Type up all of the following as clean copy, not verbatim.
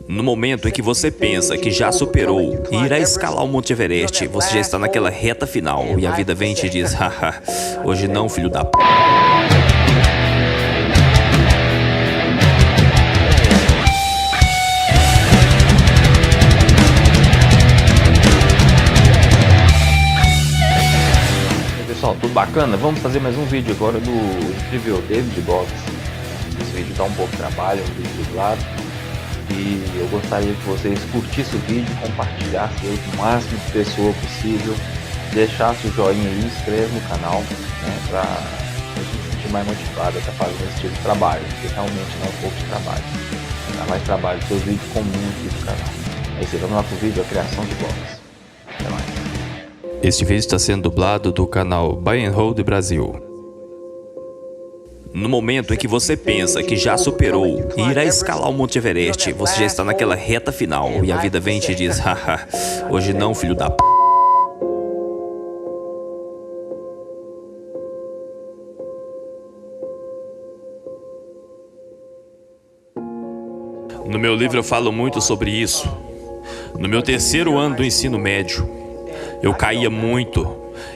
No momento em que você pensa que já superou e irá escalar o Monte Everest, você já está naquela reta final e a vida vem e te diz: haha, hoje não, filho da p. Pessoal, tudo bacana? Vamos fazer mais um vídeo agora do incrível David Goggins. Esse vídeo dá um pouco de trabalho, um vídeo dublado, e eu gostaria que vocês curtissem o vídeo, compartilhassem ele com o máximo de pessoa possível, deixasse o joinha aí, inscreve no canal, né, pra a gente se sentir mais motivado a estar fazendo esse tipo de trabalho, porque realmente não é um pouco de trabalho, dá mais trabalho que os vídeos comuns aqui do canal. É isso aí, vamos lá pro vídeo, a criação de Goggins. Até mais. Este vídeo está sendo dublado do canal Buy and Hold Brasil. No momento em que você pensa que já superou e irá escalar o Monte Everest, você já está naquela reta final e a vida vem e te diz: haha, hoje não, filho da p. No meu livro eu falo muito sobre isso. No meu terceiro ano do ensino médio, eu caía muito.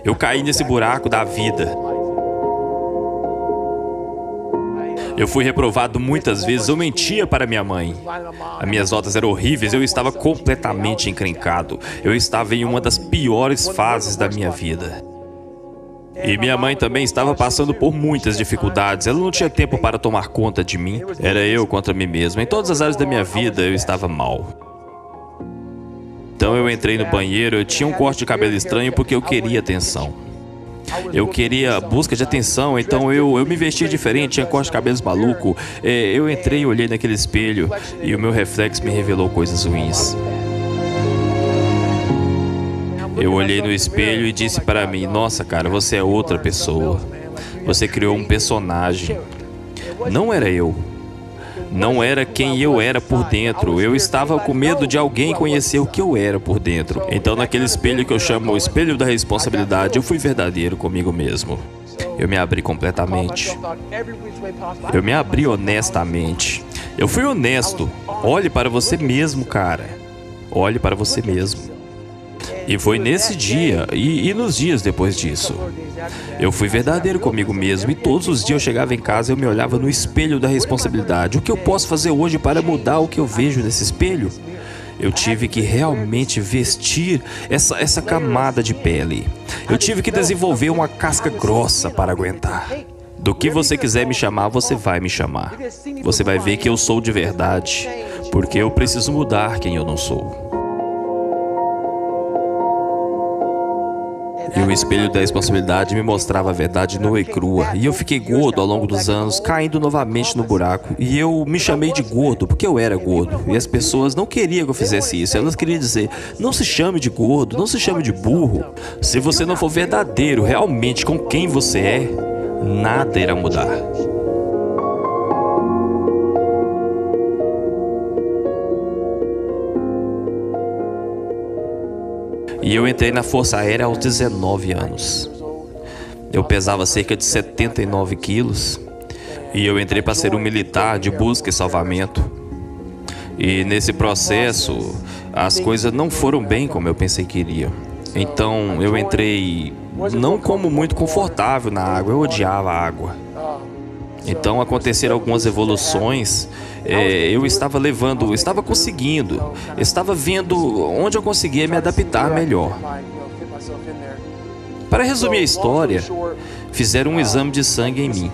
Eu caí nesse buraco da vida. Eu fui reprovado muitas vezes, eu mentia para minha mãe. As minhas notas eram horríveis, eu estava completamente encrencado. Eu estava em uma das piores fases da minha vida. E minha mãe também estava passando por muitas dificuldades. Ela não tinha tempo para tomar conta de mim. Era eu contra mim mesmo. Em todas as áreas da minha vida eu estava mal. Então eu entrei no banheiro, eu tinha um corte de cabelo estranho porque eu queria atenção. Eu queria busca de atenção, então eu me vestia diferente, tinha corte de cabelos maluco. Eu entrei e olhei naquele espelho e o meu reflexo me revelou coisas ruins. Eu olhei no espelho e disse para mim: nossa, cara, você é outra pessoa. Você criou um personagem. Não era eu. Não era quem eu era por dentro. Eu estava com medo de alguém conhecer o que eu era por dentro. Então, naquele espelho que eu chamo o espelho da responsabilidade, eu fui verdadeiro comigo mesmo. Eu me abri completamente. Eu me abri honestamente. Eu fui honesto. Olhe para você mesmo, cara. Olhe para você mesmo. E foi nesse dia e nos dias depois disso. Eu fui verdadeiro comigo mesmo e todos os dias eu chegava em casa e eu me olhava no espelho da responsabilidade. O que eu posso fazer hoje para mudar o que eu vejo nesse espelho? Eu tive que realmente vestir essa camada de pele. Eu tive que desenvolver uma casca grossa para aguentar. Do que você quiser me chamar, você vai me chamar. Você vai ver que eu sou de verdade, porque eu preciso mudar quem eu não sou. E o espelho da responsabilidade me mostrava a verdade nua e crua. E eu fiquei gordo ao longo dos anos, caindo novamente no buraco. E eu me chamei de gordo porque eu era gordo. E as pessoas não queriam que eu fizesse isso. Elas queriam dizer: não se chame de gordo, não se chame de burro. Se você não for verdadeiro realmente com quem você é, nada irá mudar. E eu entrei na Força Aérea aos 19 anos. Eu pesava cerca de 79 quilos. E eu entrei para ser um militar de busca e salvamento. E nesse processo, as coisas não foram bem como eu pensei que iriam. Então eu entrei não como muito confortável na água, eu odiava a água. Então aconteceram algumas evoluções. Eu estava conseguindo, estava vendo onde eu conseguia me adaptar melhor. Para resumir a história, fizeram um exame de sangue em mim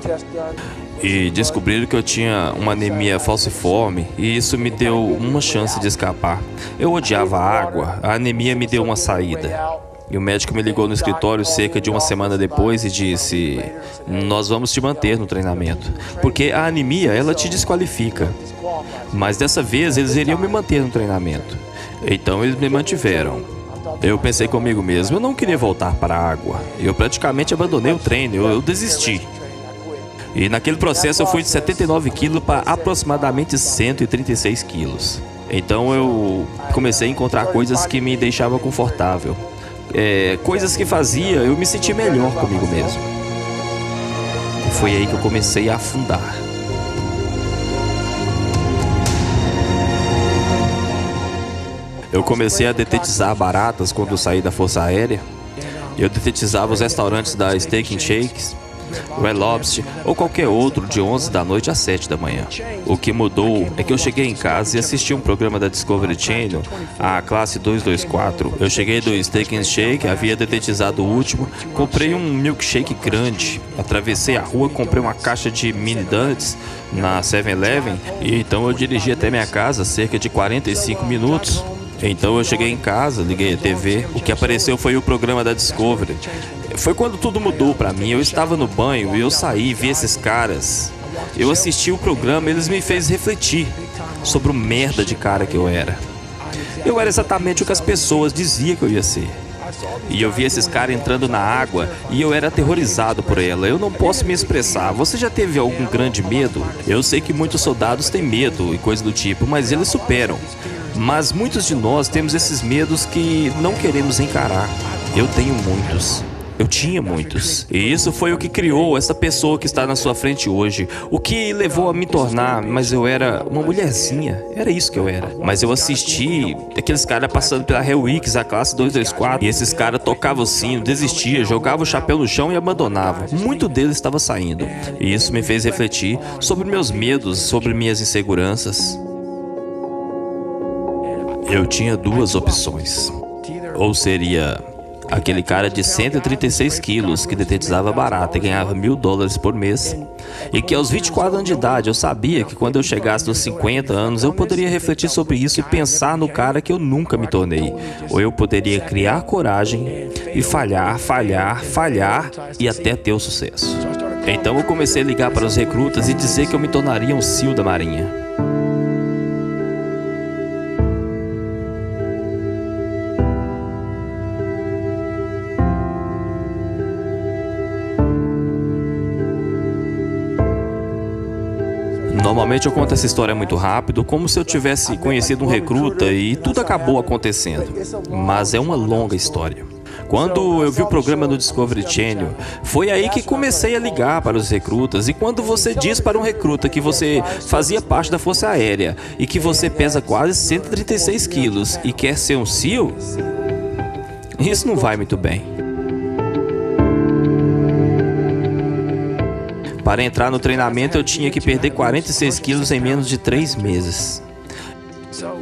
e descobriram que eu tinha uma anemia falciforme e isso me deu uma chance de escapar. Eu odiava a água, a anemia me deu uma saída. E o médico me ligou no escritório cerca de uma semana depois e disse: nós vamos te manter no treinamento, porque a anemia, ela te desqualifica. Mas dessa vez eles iriam me manter no treinamento. Então eles me mantiveram. Eu pensei comigo mesmo, eu não queria voltar para a água. Eu praticamente abandonei o treino, eu desisti. E naquele processo eu fui de 79 quilos para aproximadamente 136 quilos. Então eu comecei a encontrar coisas que me deixavam confortável. Coisas que fazia eu me sentir melhor comigo mesmo. E foi aí que eu comecei a afundar. Eu comecei a detetizar baratas quando saí da Força Aérea. Eu detetizava os restaurantes da Steak and Shakes, Red Lobster ou qualquer outro de 11 da noite às 7 da manhã. O que mudou é que eu cheguei em casa e assisti um programa da Discovery Channel, a classe 224. Eu cheguei do Steak and Shake, havia detetizado o último, comprei um milkshake grande, atravessei a rua, comprei uma caixa de mini donuts na 7-Eleven e então eu dirigi até minha casa cerca de 45 minutos. Então eu cheguei em casa, liguei a TV, o que apareceu foi o programa da Discovery. Foi quando tudo mudou pra mim. Eu estava no banho e eu saí e vi esses caras. Eu assisti o programa e eles me fez refletir sobre o merda de cara que eu era. Eu era exatamente o que as pessoas diziam que eu ia ser. E eu vi esses caras entrando na água e eu era aterrorizado por ela. Eu não posso me expressar. Você já teve algum grande medo? Eu sei que muitos soldados têm medo e coisa do tipo, mas eles superam. Mas muitos de nós temos esses medos que não queremos encarar. Eu tenho muitos. Eu tinha muitos. E isso foi o que criou essa pessoa que está na sua frente hoje. O que levou a me tornar, mas eu era uma mulherzinha. Era isso que eu era. Mas eu assisti aqueles caras passando pela Hell Weeks, a classe 224. E esses caras tocavam o sino, desistiam, jogavam o chapéu no chão e abandonavam. Muito deles estava saindo. E isso me fez refletir sobre meus medos, sobre minhas inseguranças. Eu tinha duas opções. Ou seria aquele cara de 136 quilos que detetizava barata e ganhava $1.000 por mês. E que aos 24 anos de idade eu sabia que quando eu chegasse nos 50 anos eu poderia refletir sobre isso e pensar no cara que eu nunca me tornei. Ou eu poderia criar coragem e falhar e até ter o sucesso. Então eu comecei a ligar para os recrutas e dizer que eu me tornaria um SEAL da Marinha. Normalmente eu conto essa história muito rápido, como se eu tivesse conhecido um recruta e tudo acabou acontecendo. Mas é uma longa história. Quando eu vi o programa no Discovery Channel, foi aí que comecei a ligar para os recrutas. E quando você diz para um recruta que você fazia parte da Força Aérea e que você pesa quase 136 quilos e quer ser um SEAL, isso não vai muito bem. Para entrar no treinamento eu tinha que perder 46 quilos em menos de 3 meses.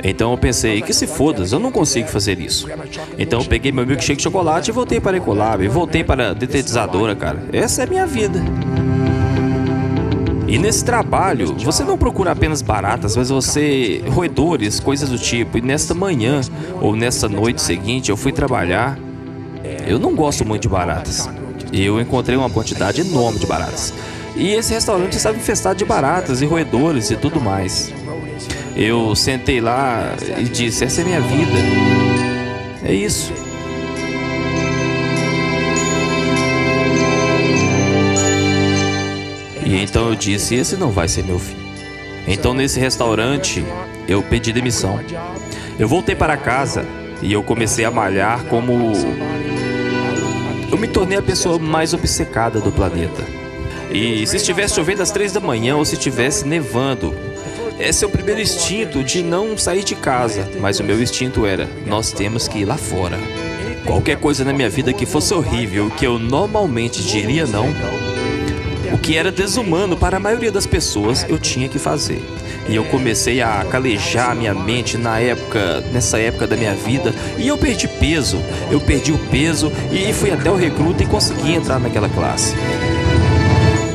Então eu pensei, que se foda, eu não consigo fazer isso. Então eu peguei meu milkshake de chocolate e voltei para a Ecolab, e voltei para a detetizadora, cara. Essa é a minha vida. E nesse trabalho, você não procura apenas baratas, mas você... roedores, coisas do tipo. E nesta manhã, ou nessa noite seguinte, eu fui trabalhar. Eu não gosto muito de baratas. E eu encontrei uma quantidade enorme de baratas. E esse restaurante estava infestado de baratas e roedores e tudo mais. Eu sentei lá e disse, essa é minha vida. É isso. E então eu disse, esse não vai ser meu fim. Então nesse restaurante eu pedi demissão. Eu voltei para casa e eu comecei a malhar como... Eu me tornei a pessoa mais obcecada do planeta. E se estivesse chovendo às 3 da manhã ou se estivesse nevando, esse é o primeiro instinto de não sair de casa. Mas o meu instinto era, nós temos que ir lá fora. Qualquer coisa na minha vida que fosse horrível, que eu normalmente diria não, o que era desumano para a maioria das pessoas, eu tinha que fazer. E eu comecei a calejar a minha mente nessa época da minha vida. E eu perdi peso. Eu perdi o peso e fui até o recruta e consegui entrar naquela classe.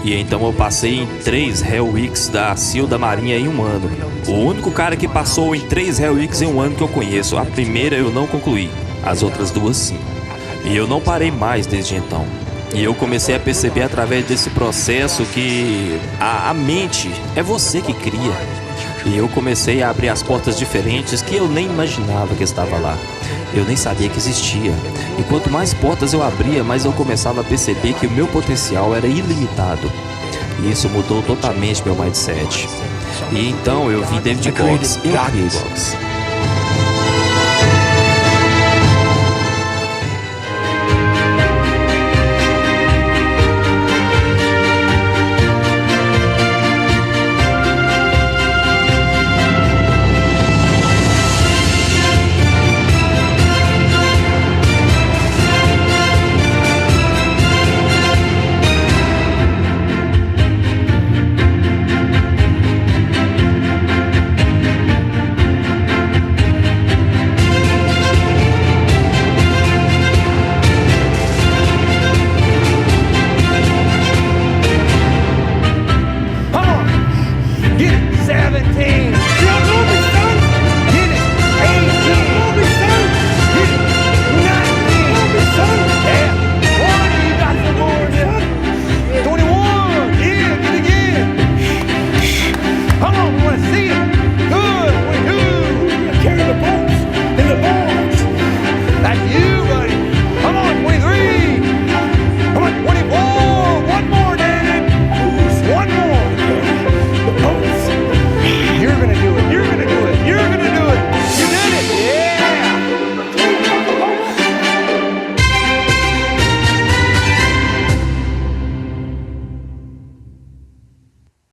E então eu passei em 3 Hell Weeks da SEAL da Marinha em 1 ano. O único cara que passou em 3 Hell Weeks em 1 ano que eu conheço. A primeira eu não concluí, as outras 2 sim. E eu não parei mais desde então. E eu comecei a perceber através desse processo que a mente é você que cria. E eu comecei a abrir as portas diferentes que eu nem imaginava que estava lá. Eu nem sabia que existia. E quanto mais portas eu abria, mais eu começava a perceber que o meu potencial era ilimitado. E isso mudou totalmente meu mindset. E então eu vi David Boggs. Eu criei Boggs.